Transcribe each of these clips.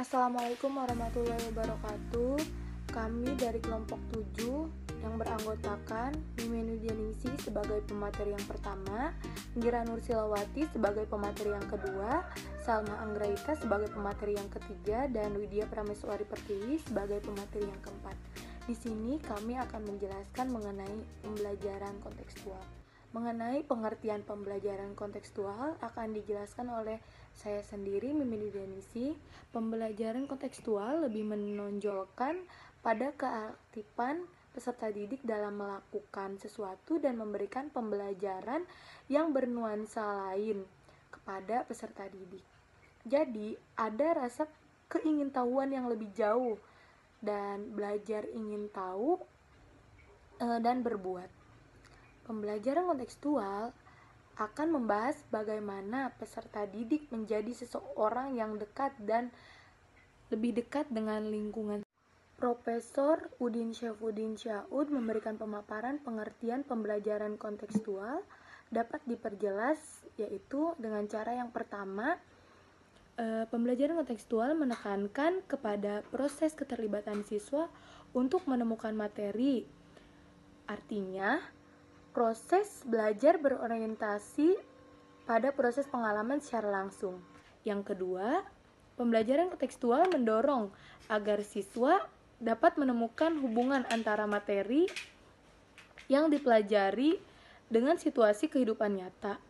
Assalamualaikum warahmatullahi wabarakatuh. Kami dari kelompok 7 yang beranggotakan Mimi Nudianingsi sebagai pemateri yang pertama, Gira Nursilawati sebagai pemateri yang kedua, Salma Anggraita sebagai pemateri yang ketiga, dan Widya Prameswari Pertiwi sebagai pemateri yang keempat. Di sini kami akan menjelaskan mengenai pembelajaran kontekstual. Mengenai pengertian pembelajaran kontekstual akan dijelaskan oleh saya sendiri, Mimi Nudianingsi. Pembelajaran kontekstual lebih menonjolkan pada keaktifan peserta didik dalam melakukan sesuatu dan memberikan pembelajaran yang bernuansa lain kepada peserta didik. Jadi, ada rasa keingintahuan yang lebih jauh dan belajar ingin tahu dan berbuat. Pembelajaran kontekstual akan membahas bagaimana peserta didik menjadi seseorang yang dekat dan lebih dekat dengan lingkungan. Profesor Udin Syafudin Syaud memberikan pemaparan pengertian pembelajaran kontekstual dapat diperjelas yaitu dengan cara yang pertama, pembelajaran kontekstual menekankan kepada proses keterlibatan siswa untuk menemukan materi. Artinya, proses belajar berorientasi pada proses pengalaman secara langsung. Yang kedua, pembelajaran kontekstual mendorong agar siswa dapat menemukan hubungan antara materi yang dipelajari dengan situasi kehidupan nyata.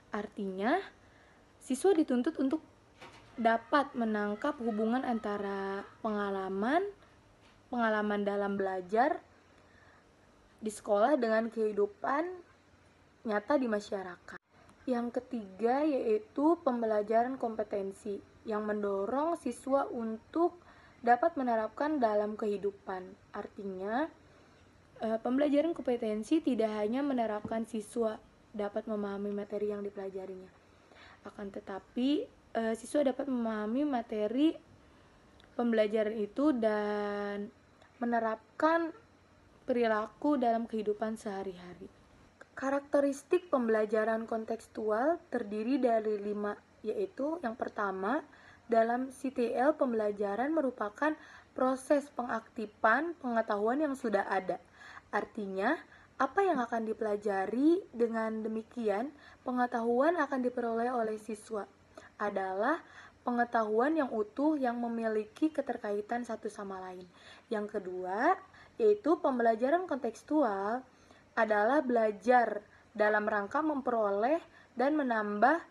Artinya, siswa dituntut untuk dapat menangkap hubungan antara pengalaman dalam belajar di sekolah dengan kehidupan nyata di masyarakat. Yang ketiga yaitu pembelajaran kompetensi yang mendorong siswa untuk dapat menerapkan dalam kehidupan. Artinya, pembelajaran kompetensi tidak hanya menerapkan siswa dapat memahami materi yang dipelajarinya. Akan tetapi, siswa dapat memahami materi pembelajaran itu dan menerapkan perilaku dalam kehidupan sehari-hari. Karakteristik pembelajaran kontekstual terdiri dari 5, yaitu yang pertama, dalam CTL pembelajaran merupakan proses pengaktifan pengetahuan yang sudah ada. Artinya, apa yang akan dipelajari dengan demikian, pengetahuan akan diperoleh oleh siswa adalah pengetahuan yang utuh yang memiliki keterkaitan satu sama lain. Yang kedua, yaitu pembelajaran kontekstual adalah belajar dalam rangka memperoleh dan menambah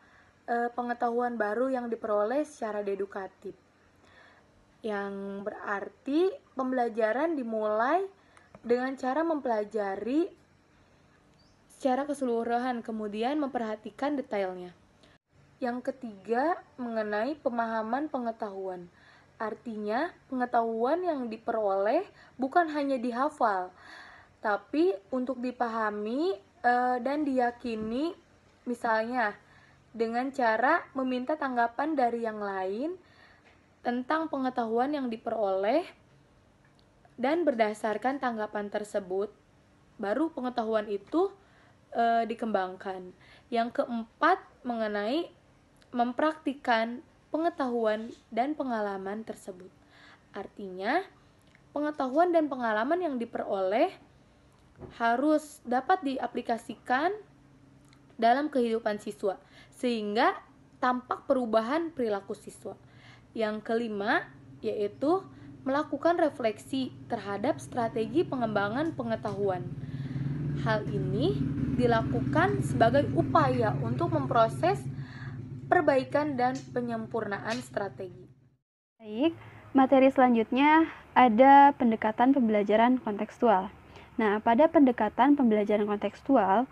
pengetahuan baru yang diperoleh secara dedukatif. Yang berarti pembelajaran dimulai dengan cara mempelajari secara keseluruhan, kemudian memperhatikan detailnya. Yang ketiga, mengenai pemahaman pengetahuan. Artinya, pengetahuan yang diperoleh bukan hanya dihafal, tapi untuk dipahami dan diyakini, misalnya dengan cara meminta tanggapan dari yang lain tentang pengetahuan yang diperoleh, dan berdasarkan tanggapan tersebut, baru pengetahuan itu dikembangkan. Yang keempat, mengenai mempraktikkan pengetahuan dan pengalaman tersebut. Artinya, pengetahuan dan pengalaman yang diperoleh harus dapat diaplikasikan dalam kehidupan siswa, sehingga tampak perubahan perilaku siswa. Yang kelima, yaitu melakukan refleksi terhadap strategi pengembangan pengetahuan. Hal ini dilakukan sebagai upaya untuk memproses perbaikan dan penyempurnaan strategi. Baik, materi selanjutnya ada pendekatan pembelajaran kontekstual. Nah, pada pendekatan pembelajaran kontekstual,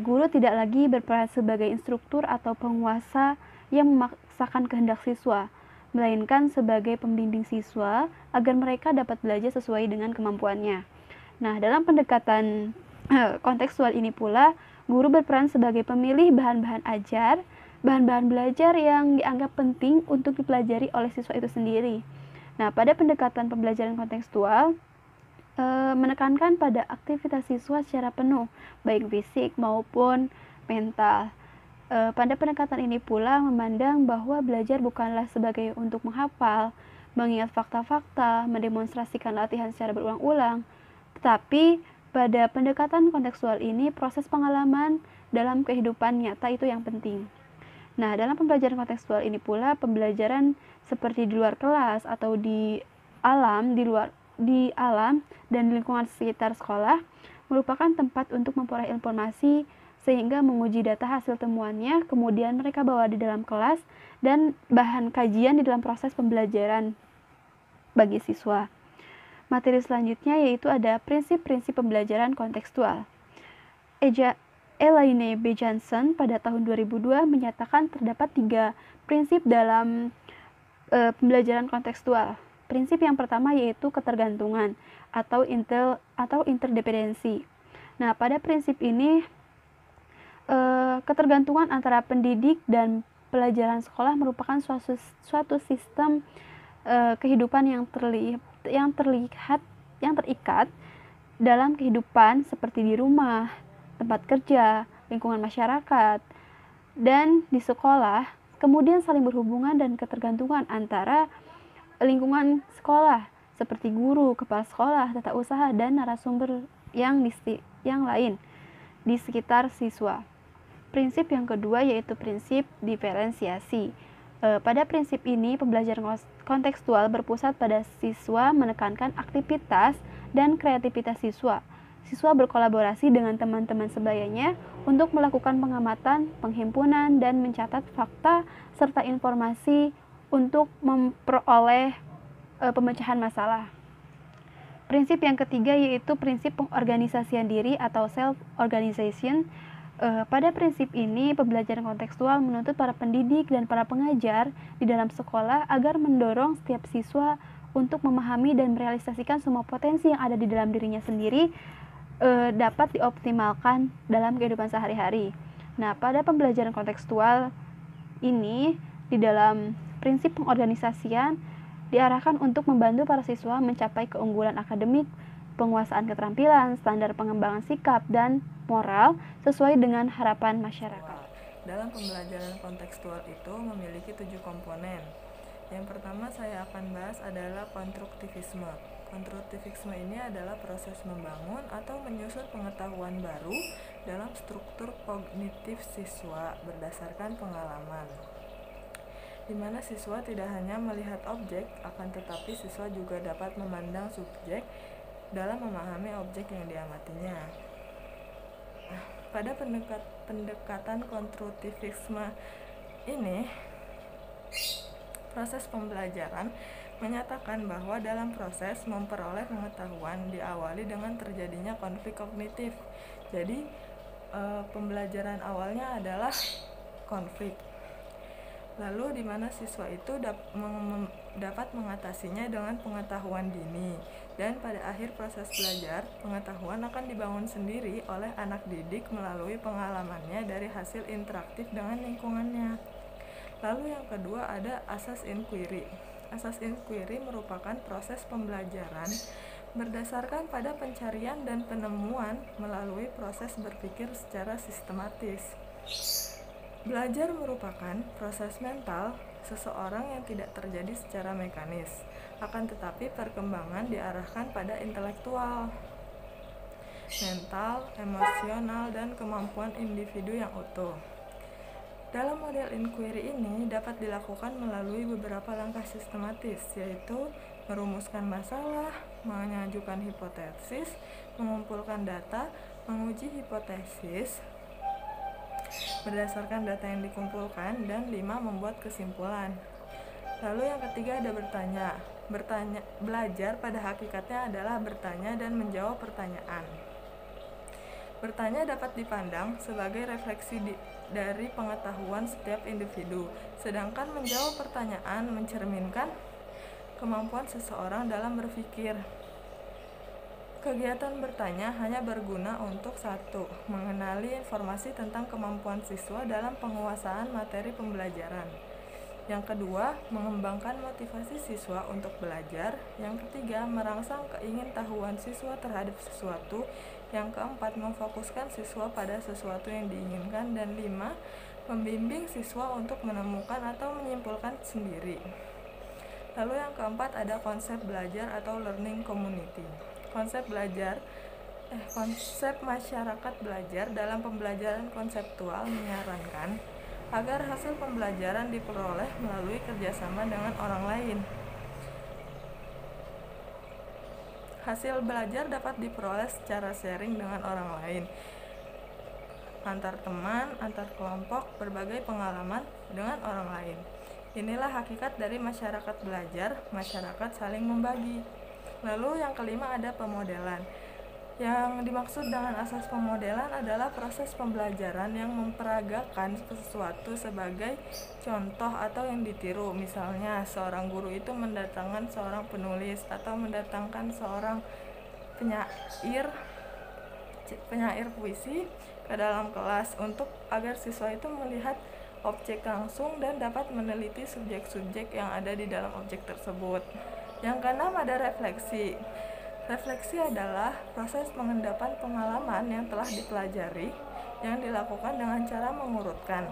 guru tidak lagi berperan sebagai instruktur atau penguasa yang memaksakan kehendak siswa, melainkan sebagai pembimbing siswa agar mereka dapat belajar sesuai dengan kemampuannya. Nah, dalam pendekatan kontekstual ini pula, guru berperan sebagai pemilih bahan-bahan ajar, bahan-bahan belajar yang dianggap penting untuk dipelajari oleh siswa itu sendiri. Nah, pada pendekatan pembelajaran kontekstual, menekankan pada aktivitas siswa secara penuh, baik fisik maupun mental. Pada pendekatan ini pula memandang bahwa belajar bukanlah sebagai untuk menghafal, mengingat fakta-fakta, mendemonstrasikan latihan secara berulang-ulang, tetapi pada pendekatan kontekstual ini proses pengalaman dalam kehidupan nyata itu yang penting. Nah, dalam pembelajaran kontekstual ini pula pembelajaran seperti di luar kelas atau di alam dan di lingkungan sekitar sekolah merupakan tempat untuk memperoleh informasi sehingga menguji data hasil temuannya, kemudian mereka bawa di dalam kelas dan bahan kajian di dalam proses pembelajaran bagi siswa. Materi selanjutnya yaitu ada prinsip-prinsip pembelajaran kontekstual. Elaine B. Johnson pada tahun 2002 menyatakan terdapat 3 prinsip dalam pembelajaran kontekstual. Prinsip yang pertama yaitu ketergantungan atau interdependensi. Nah, pada prinsip ini ketergantungan antara pendidik dan pelajaran sekolah merupakan suatu sistem kehidupan yang terikat dalam kehidupan seperti di rumah, tempat kerja, lingkungan masyarakat, dan di sekolah, kemudian saling berhubungan dan ketergantungan antara lingkungan sekolah seperti guru, kepala sekolah, tata usaha, dan narasumber yang lain di sekitar siswa. Prinsip yang kedua yaitu prinsip diferensiasi. Pada prinsip ini, pembelajaran kontekstual berpusat pada siswa menekankan aktivitas dan kreativitas siswa. Siswa berkolaborasi dengan teman-teman sebayanya untuk melakukan pengamatan, penghimpunan, dan mencatat fakta serta informasi untuk memperoleh pemecahan masalah. Prinsip yang ketiga yaitu prinsip pengorganisasian diri atau self-organization. Pada prinsip ini, pembelajaran kontekstual menuntut para pendidik dan para pengajar di dalam sekolah agar mendorong setiap siswa untuk memahami dan merealisasikan semua potensi yang ada di dalam dirinya sendiri dapat dioptimalkan dalam kehidupan sehari-hari. Nah, pada pembelajaran kontekstual ini, di dalam prinsip pengorganisasian diarahkan untuk membantu para siswa mencapai keunggulan akademik, penguasaan keterampilan, standar pengembangan sikap, dan moral sesuai dengan harapan masyarakat. Dalam pembelajaran kontekstual itu memiliki 7 komponen. Yang pertama saya akan bahas adalah konstruktivisme. Konstruktivisme ini adalah proses membangun atau menyusun pengetahuan baru dalam struktur kognitif siswa berdasarkan pengalaman, di mana siswa tidak hanya melihat objek, akan tetapi siswa juga dapat memandang subjek dalam memahami objek yang diamatinya. Pada pendekatan konstruktivisme ini, proses pembelajaran menyatakan bahwa dalam proses memperoleh pengetahuan diawali dengan terjadinya konflik kognitif. Jadi, pembelajaran awalnya adalah konflik. Lalu di mana siswa itu dapat mengatasinya dengan pengetahuan dini, dan pada akhir proses belajar, pengetahuan akan dibangun sendiri oleh anak didik melalui pengalamannya dari hasil interaktif dengan lingkungannya. Lalu yang kedua ada asas inquiry. Asas inquiry merupakan proses pembelajaran berdasarkan pada pencarian dan penemuan melalui proses berpikir secara sistematis. Belajar merupakan proses mental seseorang yang tidak terjadi secara mekanis, akan tetapi perkembangan diarahkan pada intelektual, mental, emosional, dan kemampuan individu yang utuh. Dalam model inquiry ini dapat dilakukan melalui beberapa langkah sistematis, yaitu merumuskan masalah, mengajukan hipotesis, mengumpulkan data, menguji hipotesis berdasarkan data yang dikumpulkan, dan 5. Membuat kesimpulan. Lalu yang ketiga ada bertanya. Belajar pada hakikatnya adalah bertanya dan menjawab pertanyaan. Bertanya dapat dipandang sebagai refleksi dari pengetahuan setiap individu, sedangkan menjawab pertanyaan mencerminkan kemampuan seseorang dalam berpikir. Kegiatan bertanya hanya berguna untuk 1. Mengenali informasi tentang kemampuan siswa dalam penguasaan materi pembelajaran. Yang kedua, mengembangkan motivasi siswa untuk belajar. Yang ketiga, merangsang keingintahuan siswa terhadap sesuatu. Yang keempat, memfokuskan siswa pada sesuatu yang diinginkan. Dan 5, membimbing siswa untuk menemukan atau menyimpulkan sendiri. Lalu yang keempat ada konsep belajar atau learning community. Konsep masyarakat belajar dalam pembelajaran konseptual menyarankan agar hasil pembelajaran diperoleh melalui kerjasama dengan orang lain. Hasil belajar dapat diperoleh secara sharing dengan orang lain, antar teman, antar kelompok, berbagai pengalaman dengan orang lain. Inilah hakikat dari masyarakat belajar, masyarakat saling membagi. Lalu yang kelima ada pemodelan. Yang dimaksud dengan asas pemodelan adalah proses pembelajaran yang memperagakan sesuatu sebagai contoh atau yang ditiru. Misalnya, seorang guru itu mendatangkan seorang penulis atau mendatangkan seorang penyair puisi ke dalam kelas untuk agar siswa itu melihat objek langsung dan dapat meneliti subjek-subjek yang ada di dalam objek tersebut. Yang keenam ada refleksi. Refleksi adalah proses pengendapan pengalaman yang telah dipelajari yang dilakukan dengan cara mengurutkan.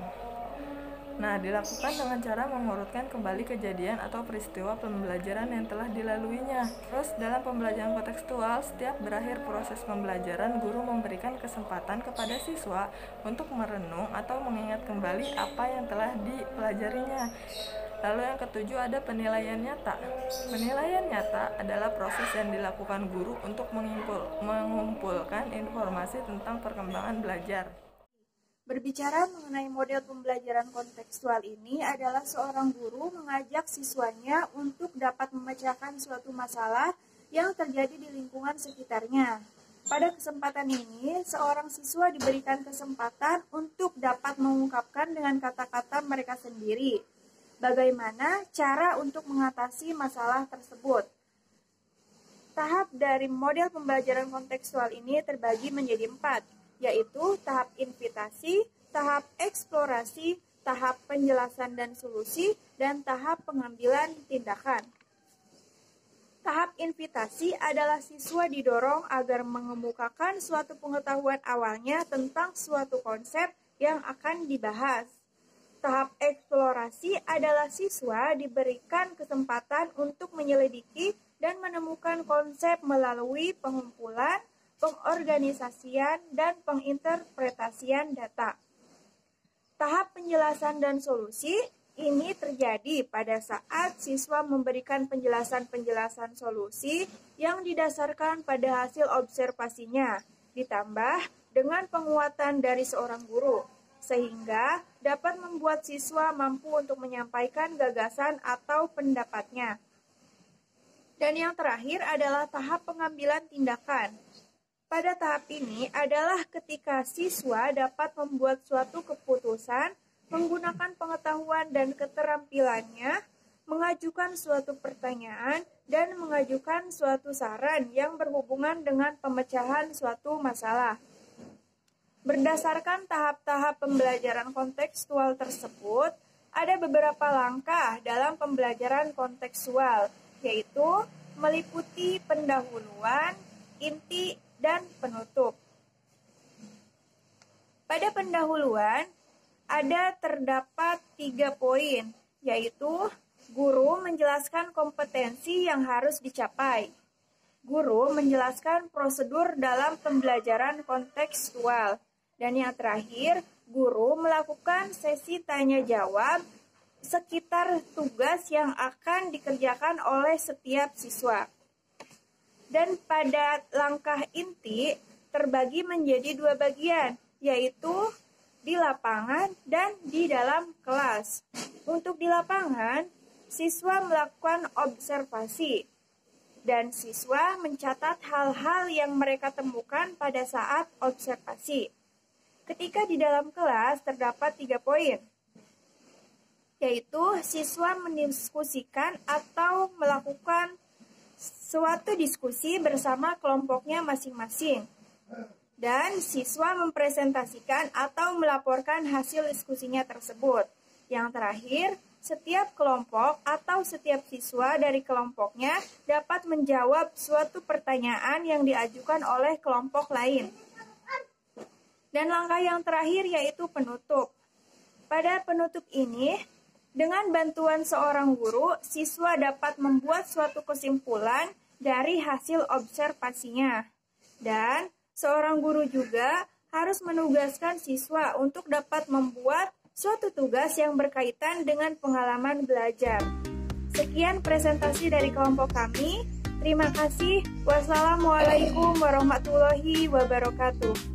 Kembali kejadian atau peristiwa pembelajaran yang telah dilaluinya. Terus dalam pembelajaran kontekstual, setiap berakhir proses pembelajaran, guru memberikan kesempatan kepada siswa untuk merenung atau mengingat kembali apa yang telah dipelajarinya. Lalu yang ketujuh ada penilaian nyata. Penilaian nyata adalah proses yang dilakukan guru untuk mengumpulkan informasi tentang perkembangan belajar. Berbicara mengenai model pembelajaran kontekstual ini adalah seorang guru mengajak siswanya untuk dapat memecahkan suatu masalah yang terjadi di lingkungan sekitarnya. Pada kesempatan ini, seorang siswa diberikan kesempatan untuk dapat mengungkapkan dengan kata-kata mereka sendiri bagaimana cara untuk mengatasi masalah tersebut. Tahap dari model pembelajaran kontekstual ini terbagi menjadi 4, yaitu tahap invitasi, tahap eksplorasi, tahap penjelasan dan solusi, dan tahap pengambilan tindakan. Tahap invitasi adalah siswa didorong agar mengemukakan suatu pengetahuan awalnya tentang suatu konsep yang akan dibahas. Tahap eksplorasi adalah siswa diberikan kesempatan untuk menyelidiki dan menemukan konsep melalui pengumpulan, pengorganisasian, dan penginterpretasian data. Tahap penjelasan dan solusi ini terjadi pada saat siswa memberikan penjelasan-penjelasan solusi yang didasarkan pada hasil observasinya, ditambah dengan penguatan dari seorang guru, sehingga dapat membuat siswa mampu untuk menyampaikan gagasan atau pendapatnya. Dan yang terakhir adalah tahap pengambilan tindakan. Pada tahap ini adalah ketika siswa dapat membuat suatu keputusan, menggunakan pengetahuan dan keterampilannya, mengajukan suatu pertanyaan, dan mengajukan suatu saran yang berhubungan dengan pemecahan suatu masalah. Berdasarkan tahap-tahap pembelajaran kontekstual tersebut, ada beberapa langkah dalam pembelajaran kontekstual, yaitu meliputi pendahuluan, inti, dan penutup. Pada pendahuluan, terdapat 3 poin, yaitu guru menjelaskan kompetensi yang harus dicapai. Guru menjelaskan prosedur dalam pembelajaran kontekstual. Dan yang terakhir, guru melakukan sesi tanya-jawab sekitar tugas yang akan dikerjakan oleh setiap siswa. Dan pada langkah inti terbagi menjadi 2 bagian, yaitu di lapangan dan di dalam kelas. Untuk di lapangan, siswa melakukan observasi dan siswa mencatat hal-hal yang mereka temukan pada saat observasi. Ketika di dalam kelas terdapat 3 poin, yaitu siswa mendiskusikan atau melakukan suatu diskusi bersama kelompoknya masing-masing, dan siswa mempresentasikan atau melaporkan hasil diskusinya tersebut. Yang terakhir, setiap kelompok atau setiap siswa dari kelompoknya dapat menjawab suatu pertanyaan yang diajukan oleh kelompok lain. Dan langkah yang terakhir yaitu penutup. Pada penutup ini, dengan bantuan seorang guru, siswa dapat membuat suatu kesimpulan dari hasil observasinya. Dan seorang guru juga harus menugaskan siswa untuk dapat membuat suatu tugas yang berkaitan dengan pengalaman belajar. Sekian presentasi dari kelompok kami. Terima kasih. Wassalamualaikum warahmatullahi wabarakatuh.